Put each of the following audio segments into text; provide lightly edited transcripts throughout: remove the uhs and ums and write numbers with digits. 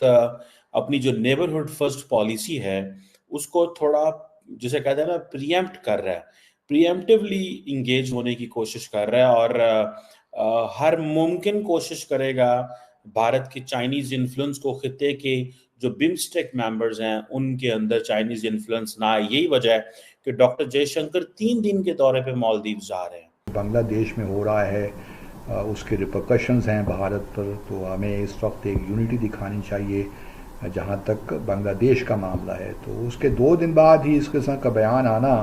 अपनी जो neighbourhood first policy है उसको थोड़ा, जिसे कहते हैं ना, प्रीएम्प्ट कर रहा है, प्रीएम्प्टिवली इंगेज होने की कोशिश कर रहा है, और हर मुमकिन कोशिश करेगा भारत की चाइनीज इन्फ्लुएंस को, खित्ते के जो बिम्स्टेक मेंबर्स हैं उनके अंदर चाइनीज इन्फ्लुएंस ना आए। यही वजह है कि डॉक्टर जयशंकर 3 दिन के दौरे पे मालदीव जा रहे हैं। बांग्लादेश में हो रहा है उसके रिपरकशंस हैं भारत पर, तो हमें इस वक्त एक यूनिटी दिखानी चाहिए। जहाँ तक बांग्लादेश का मामला है तो उसके 2 दिन बाद ही इस किस्म का बयान आना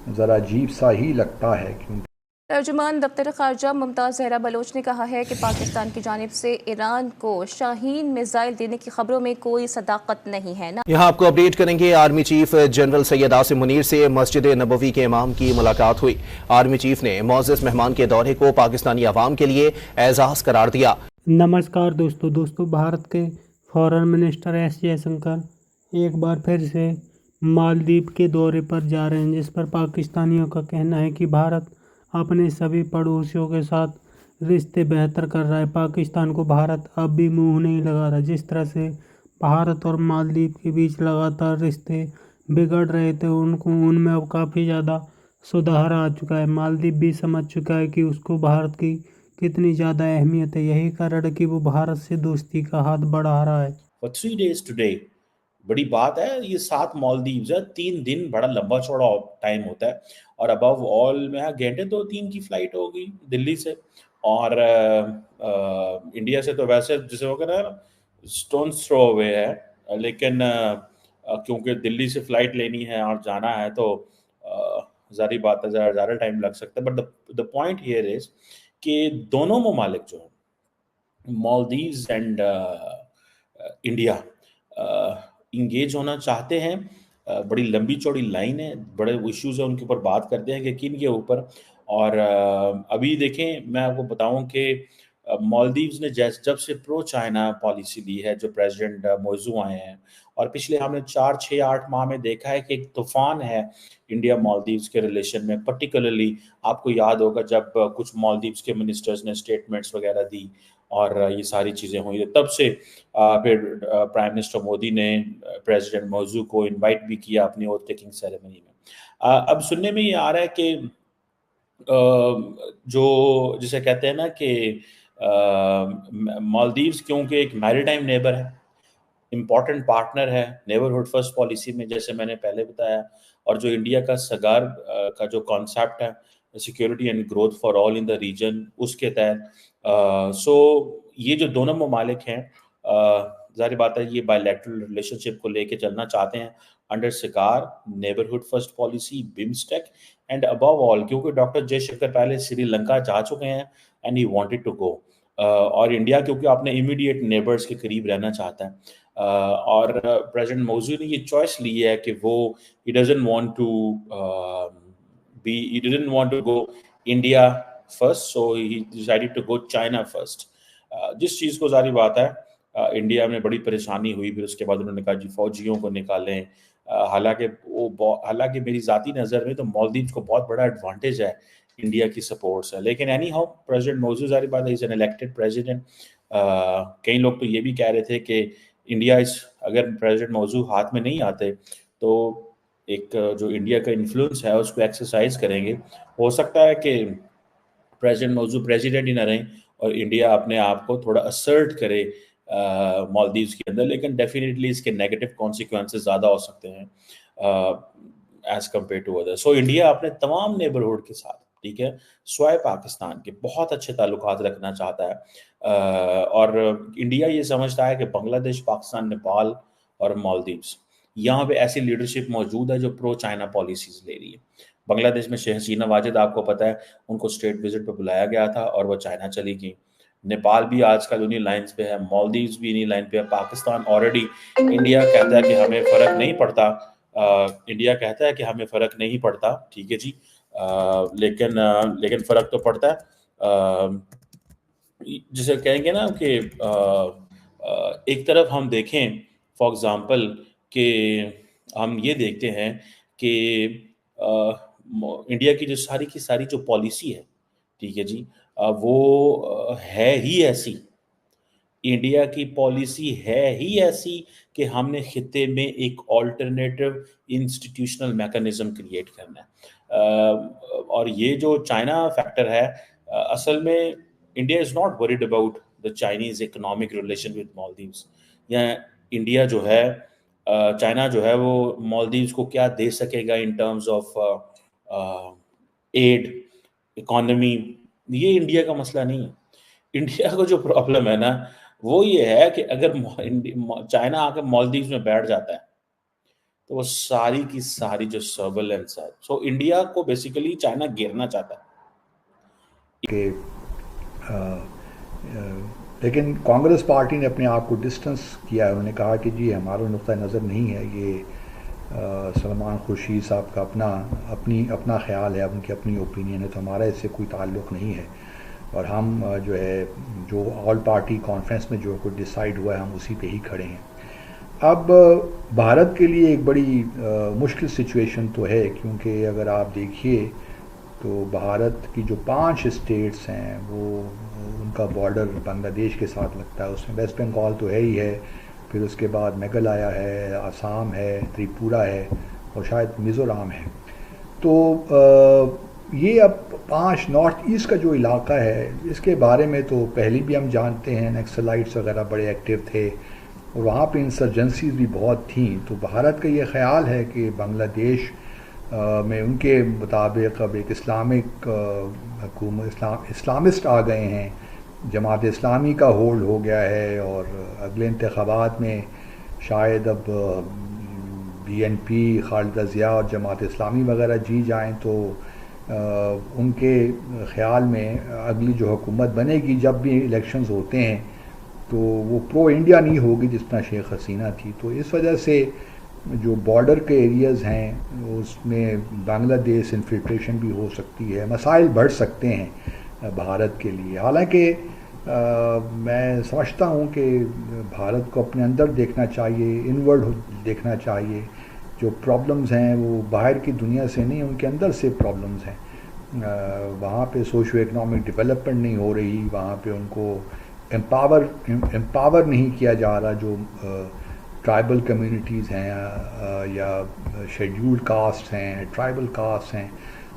ज़रा अजीब सा ही लगता है, क्योंकि तर्जुमान दफ्तर ख़ारजा मुमताज़ ज़हरा बलोच ने कहा है कि पाकिस्तान की जानिब से ईरान को शाहीन मिसाइल देने की खबरों में कोई सदाकत नहीं है। यहाँ आपको अपडेट करेंगे। Army chief general Syed Asim Munir से मस्जिद नबवी के इमाम की मुलाकात हुई। आर्मी चीफ ने मोअज़्ज़ज़ मेहमान के दौरे को पाकिस्तानी अवाम के लिए एजाज़ करार दिया। नमस्कार दोस्तों, भारत के फॉरेन मिनिस्टर एस जयशंकर एक बार फिर से मालदीव के दौरे पर जा रहे हैं, जिस पर पाकिस्तानियों का कहना है कि भारत अपने सभी पड़ोसियों के साथ रिश्ते बेहतर कर रहा है। पाकिस्तान को भारत अब भी मुंह नहीं लगा रहा। जिस तरह से भारत और मालदीव के बीच लगातार रिश्ते बिगड़ रहे थे, उनमें अब काफ़ी ज़्यादा सुधार आ चुका है। मालदीव भी समझ चुका है कि उसको भारत की कितनी ज़्यादा अहमियत है। यही कारण है कि वो भारत से दोस्ती का हाथ बढ़ा रहा है। For 3 days today, बड़ी बात है। ये 7 मालदीव्स है, 3 दिन बड़ा लंबा चौड़ा टाइम होता है। और अबव ऑल में घंटे 2-3 की फ्लाइट होगी दिल्ली से, और इंडिया से तो वैसे जिसे वो कहना है स्टोन थ्रो अवे है, लेकिन क्योंकि दिल्ली से फ्लाइट लेनी है और जाना है तो ज़ाहिर बात है ज़्यादा टाइम लग सकता है। But the point here is कि दोनों ममालिक जो है, मालदीव्स एंड इंडिया, इंगेज होना चाहते हैं। बड़ी लंबी चौड़ी लाइन है, बड़े इश्यूज हैं, उनके ऊपर बात करते हैं कि किन के ऊपर। और अभी देखें, मैं आपको बताऊं कि मालदीव्स ने जब से प्रो चाइना पॉलिसी ली है, जो प्रेसिडेंट मोइजू आए हैं, और पिछले हमने 4-6-8 माह में देखा है कि एक तूफान है इंडिया मालदीव्स के रिलेशन में। पर्टिकुलरली आपको याद होगा जब कुछ मालदीव्स के मिनिस्टर्स ने स्टेटमेंट्स वगैरह दी और ये सारी चीज़ें हुई, तब से फिर प्राइम मिनिस्टर मोदी ने प्रेसिडेंट मौजू को इनवाइट भी किया अपनी ओथ टेकिंग सेरेमनी में। अब सुनने में ये आ रहा है कि जो जिसे कहते हैं ना कि मालदीव्स क्योंकि एक मैरीटाइम नेबर है, इम्पॉर्टेंट पार्टनर है नेबरहुड फर्स्ट पॉलिसी में, जैसे मैंने पहले बताया, और जो इंडिया का सगार का जो कॉन्सेप्ट है, security and growth for all in the region, उसके तहत सो ये जो दोनों ममालिक हैं, जाहिर बात है ये बायलैटरल रिलेशनशिप को लेके चलना चाहते हैं अंडर सिकार neighbourhood first policy, BIMSTEC, and above all क्योंकि डॉक्टर जयशंकर पहले श्रीलंका जा चुके हैं and he wanted to go, और इंडिया क्योंकि अपने इमीडिएट नेबर्स के करीब रहना चाहता है, और प्रेसिडेंट मौजू ने ये चॉइस ली है कि वो he doesn't want to he didn't want to go India first, so he decided to go China first. जिस चीज़ को जारी बात है, इंडिया में बड़ी परेशानी हुई, फिर उसके बाद उन्होंने कहा जी फौजियों को निकालें। हालांकि मेरी ज़ाती नज़र में तो मालदीव को बहुत बड़ा एडवांटेज है इंडिया की सपोर्ट से, लेकिन एनी हाउ प्रेसिडेंट मौजूद जारी बात है, इज एन इलेक्टेड प्रेसिडेंट। कई लोग तो ये भी कह रहे थे कि इंडिया इस अगर प्रेसिडेंट मौजू हाथ में नहीं आते तो एक जो इंडिया का इन्फ्लुएंस है उसको एक्सरसाइज करेंगे। हो सकता है कि प्रेसिडेंट मौजू प्रेसिडेंट ही ना रहें और इंडिया अपने आप को थोड़ा असर्ट करे मालदीव्स के अंदर, लेकिन डेफिनेटली इसके नेगेटिव कॉन्सिक्वेंसेस ज़्यादा हो सकते हैं as compare to other. So India अपने तमाम नेबरहुड के साथ, ठीक है, स्वाय पाकिस्तान के बहुत अच्छे ताल्लुकात रखना चाहता है, और इंडिया ये समझता है कि बांग्लादेश, पाकिस्तान, नेपाल और मालदीव्स, यहाँ पे ऐसी लीडरशिप मौजूद है जो प्रो चाइना पॉलिसीज ले रही है। बांग्लादेश में शेख हसीना वाजिद आपको पता है, उनको स्टेट विजिट पे बुलाया गया था और वो चाइना चली गई। नेपाल भी आजकल उन्हीं लाइंस पे है, मालदीव्स भी इन्हीं लाइन पे है, पाकिस्तान ऑलरेडी, इंडिया कहता है कि हमें फ़र्क नहीं पड़ता, इंडिया कहता है कि हमें फ़र्क नहीं पड़ता, ठीक है जी, लेकिन फ़र्क तो पड़ता है। जिसे कहेंगे ना कि एक तरफ हम देखें फॉर एग्जांपल कि हम ये देखते हैं कि इंडिया की जो सारी की सारी जो पॉलिसी है, ठीक है जी, वो है ही ऐसी। इंडिया की पॉलिसी है ही ऐसी कि हमने खित्ते में एक ऑल्टरनेटिव इंस्टीट्यूशनल मैकेनिज्म क्रिएट करना है। और ये जो चाइना फैक्टर है, असल में India is not worried about the Chinese economic relation with Maldives, या इंडिया जो है, चाइना जो है वो मालदीव्स को क्या दे सकेगा in terms of aid, economy, ये इंडिया का मसला नहीं है। इंडिया को जो प्रॉब्लम है ना, वो ये है कि अगर चाइना आकर मालदीव्स में बैठ जाता है तो वो सारी की सारी जो सर्वेलेंस है, सो इंडिया को बेसिकली चाइना गिरना चाहता है कि लेकिन कांग्रेस पार्टी ने अपने आप को डिस्टेंस किया है। उन्होंने कहा कि जी हमारा नुक्ता नज़र नहीं है, ये सलमान खुर्शीद साहब का अपना ख्याल है, उनकी अपनी ओपिनियन है, तो हमारा इससे कोई ताल्लुक़ नहीं है, और हम जो है जो ऑल पार्टी कॉन्फ्रेंस में जो कुछ डिसाइड हुआ है हम उसी पे ही खड़े हैं। अब भारत के लिए एक बड़ी मुश्किल सिचुएशन तो है, क्योंकि अगर आप देखिए तो भारत की जो 5 स्टेट्स हैं वो उनका बॉर्डर बांग्लादेश के साथ लगता है। उसमें वेस्ट बंगाल तो है ही है, फिर उसके बाद मेघालय है, आसाम है, त्रिपुरा है और शायद मिज़ोरम है। तो ये अब 5 नॉर्थ ईस्ट का जो इलाका है, इसके बारे में तो पहले भी हम जानते हैं, नक्सलाइट्स वगैरह बड़े एक्टिव थे और वहाँ पे इंसर्जेंसीज भी बहुत थी। तो भारत का ये ख्याल है कि बांग्लादेश में उनके मुताबिक अब एक इस्लामिस्ट आ गए हैं, जमात इस्लामी का होल्ड हो गया है, और अगले इंतखाबात में शायद अब BNP, खालिदा ज़िया और जमात इस्लामी वगैरह जी जाएं, तो उनके ख़्याल में अगली जो हुकूमत बनेगी, जब भी इलेक्शंस होते हैं तो वो प्रो इंडिया नहीं होगी जिस तरह शेख हसीना थी। तो इस वजह से जो बॉर्डर के एरियाज़ हैं उसमें बांग्लादेश इन्फिल्ट्रेशन भी हो सकती है, मसाइल बढ़ सकते हैं भारत के लिए। हालांकि मैं समझता हूँ कि भारत को अपने अंदर देखना चाहिए, इनवर्ड देखना चाहिए। जो प्रॉब्लम्स हैं वो बाहर की दुनिया से नहीं, उनके अंदर से प्रॉब्लम्स हैं। वहाँ पे सोशो इकनॉमिक डेवलपमेंट नहीं हो रही, वहाँ पे उनको एम्पावर नहीं किया जा रहा। जो ट्राइबल कम्युनिटीज़ हैं या शेड्यूल्ड कास्ट हैं, ट्राइबल कास्ट हैं,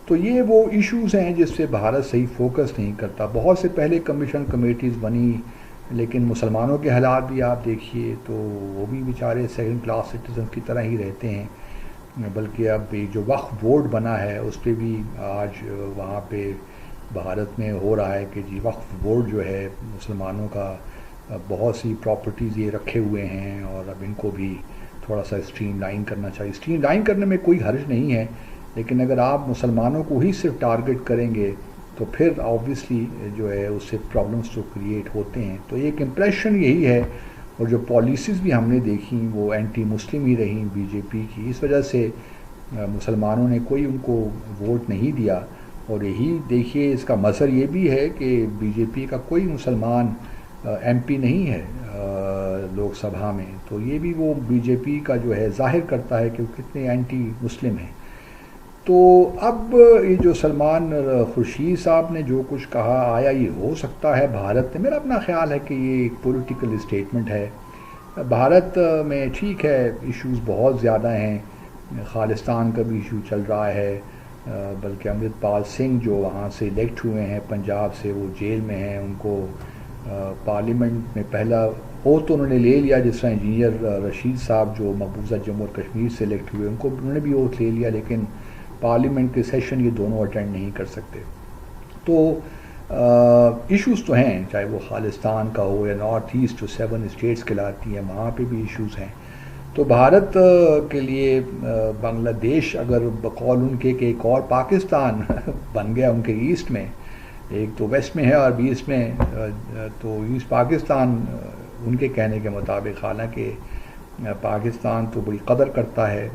तो ये वो इश्यूज़ हैं जिस पे भारत सही फोकस नहीं करता। बहुत से पहले कमीशन कमेटीज़ बनी, लेकिन मुसलमानों के हालात भी आप देखिए तो वो भी बेचारे सेकंड क्लास सिटीजन की तरह ही रहते हैं। बल्कि अब जो वक्फ बोर्ड बना है उस पर भी आज वहाँ पे भारत में हो रहा है कि जी वक्फ बोर्ड जो है मुसलमानों का बहुत सी प्रॉपर्टीज़ ये रखे हुए हैं और अब इनको भी थोड़ा सा स्ट्रीमलाइन करना चाहिए। स्ट्रीमलाइन करने में कोई हर्ज नहीं है, लेकिन अगर आप मुसलमानों को ही सिर्फ टारगेट करेंगे तो फिर ऑब्वियसली जो है उससे प्रॉब्लम्स तो क्रिएट होते हैं। तो एक इम्प्रेशन यही है, और जो पॉलिसीज़ भी हमने देखी वो एंटी मुस्लिम ही रही बीजेपी की। इस वजह से मुसलमानों ने कोई उनको वोट नहीं दिया। और यही देखिए इसका मसर ये भी है कि बीजेपी का कोई मुसलमान MP नहीं है लोकसभा में, तो ये भी वो बीजेपी का जो है जाहिर करता है कि वो कितने एंटी मुस्लिम हैं। तो अब ये जो सलमान खुर्शीद साहब ने जो कुछ कहा, आया ये हो सकता है भारत में, मेरा अपना ख्याल है कि ये एक पॉलिटिकल स्टेटमेंट है। भारत में ठीक है इश्यूज़ बहुत ज़्यादा हैं, खालिस्तान का भी इशू चल रहा है, बल्कि अमृतपाल सिंह जो वहाँ से इलेक्ट हुए हैं पंजाब से, वो जेल में हैं। उनको पार्लियामेंट में पहला ओथ तो उन्होंने ले लिया, जिस तरह इंजीनियर रशीद साहब जो मकबूजा जम्मू और कश्मीर से इलेक्ट हुए उन्होंने भी ओथ ले लिया, लेकिन पार्लियामेंट के सेशन ये दोनों अटेंड नहीं कर सकते। तो इश्यूज़ तो हैं, चाहे वो खालिस्तान का हो या नॉर्थ ईस्ट जो 7 स्टेट्स कहलाती हैं वहाँ पे भी इश्यूज़ हैं। तो भारत के लिए बांग्लादेश अगर बकौल उनके कि एक और पाकिस्तान बन गया उनके ईस्ट में, एक तो वेस्ट में है और बीच में, तो ईस्ट पाकिस्तान उनके कहने के मुताबिक, हालांकि पाकिस्तान तो बड़ी कदर करता है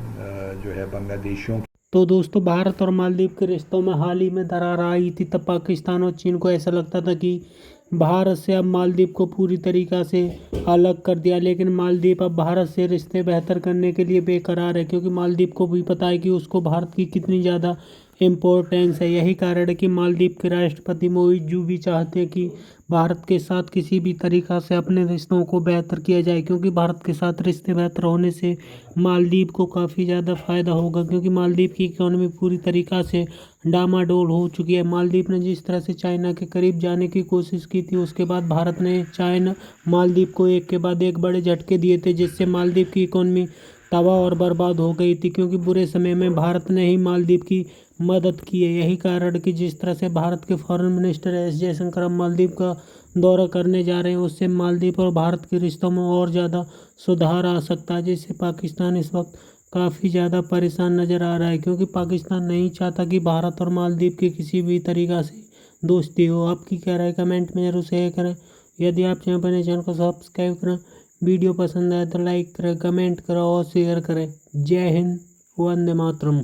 जो है बांग्लादेशियों की। तो दोस्तों, भारत और मालदीव के रिश्तों में हाल ही में दरार आई थी, तब पाकिस्तान और चीन को ऐसा लगता था कि भारत से अब मालदीव को पूरी तरीक़ा से अलग कर दिया। लेकिन मालदीव अब भारत से रिश्ते बेहतर करने के लिए बेकरार है, क्योंकि मालदीव को भी पता है कि उसको भारत की कितनी ज़्यादा इम्पोर्टेंस है। यही कारण है कि मालदीव के राष्ट्रपति मोइजू भी चाहते हैं कि भारत के साथ किसी भी तरीक़ा से अपने रिश्तों को बेहतर किया जाए, क्योंकि भारत के साथ रिश्ते बेहतर होने से मालदीव को काफ़ी ज़्यादा फ़ायदा होगा, क्योंकि मालदीव की इकोनॉमी पूरी तरीक़ा से डामाडोल हो चुकी है। मालदीव ने जिस तरह से चाइना के करीब जाने की कोशिश की थी, उसके बाद भारत ने मालदीव को एक के बाद एक बड़े झटके दिए थे, जिससे मालदीव की इकोनॉमी तबाह और बर्बाद हो गई थी, क्योंकि बुरे समय में भारत ने ही मालदीव की मदद की है। यही कारण कि जिस तरह से भारत के foreign minister S Jaishankar Maldives का दौरा करने जा रहे हैं, उससे मालदीव और भारत के रिश्तों में और ज़्यादा सुधार आ सकता है, जिससे पाकिस्तान इस वक्त काफ़ी ज़्यादा परेशान नज़र आ रहा है, क्योंकि पाकिस्तान नहीं चाहता कि भारत और मालदीव की किसी भी तरीक़ा से दोस्ती हो। आपकी क्या राय कमेंट में जरूर शेयर करें। यदि आप चैनल पर नए, चैनल को सब्सक्राइब करें। वीडियो पसंद आए तो लाइक करें, कमेंट करें और शेयर करें। जय हिंद, वंदे मातरम।